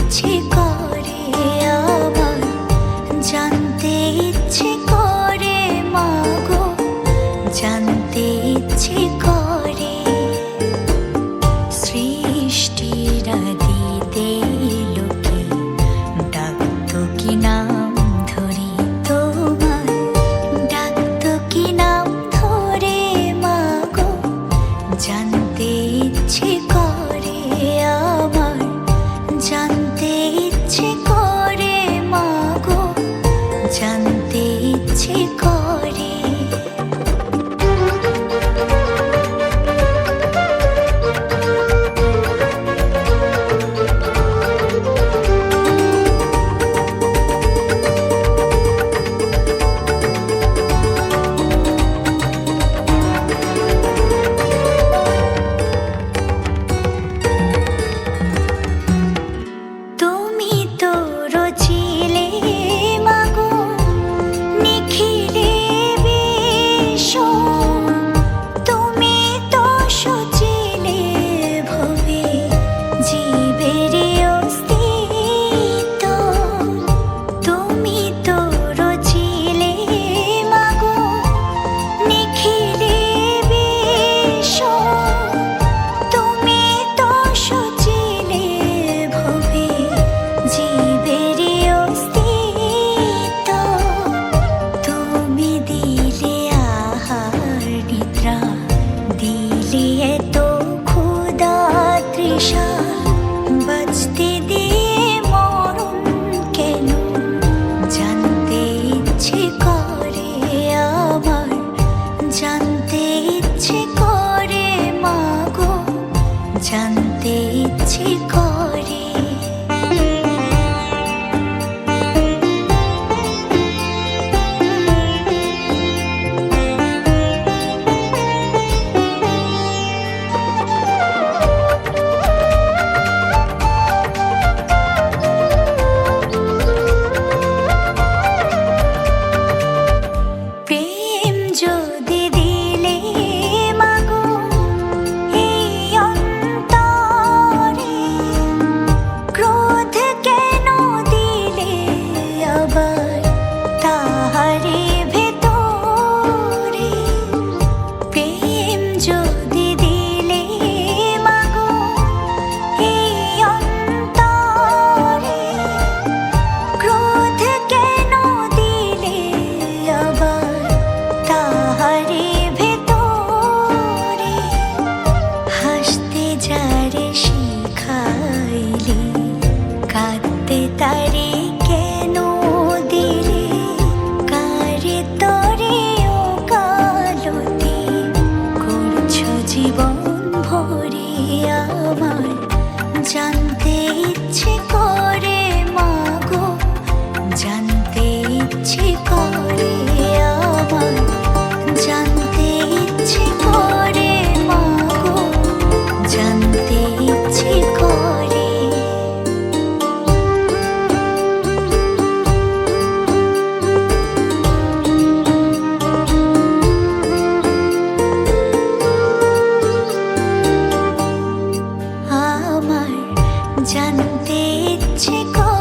ইচ্ছে করে আমার, জানতে ইচ্ছে করে মাগো, জানতে ইচ্ছে করে। সৃষ্টির আদিতে লোকে ডাকতো কি নাম ধরে তোমার, ডাকতো কি নাম ধরে মাগো, জানতে ইচ্ছে করে আমার, জানতে ইচ্ছে করে মাগো, জানতে ইচ্ছে করে। বাঁচতে দিয়ে মরণ কেন, জানতে ইচ্ছে করে আমার, জানতে ইচ্ছে করে মাগো, জানতে ইচ্ছে করে। তারে কেন দিলে কারে তরে ও কালতি, করছো জীবন ভরে আমার, জানতে ইচ্ছে করে মাগো, জানতে ইচ্ছে করে আমার, জানতে ইচ্ছে করে মাগো, জানতে ইচ্ছে করে। জানতে ইচ্ছে করে।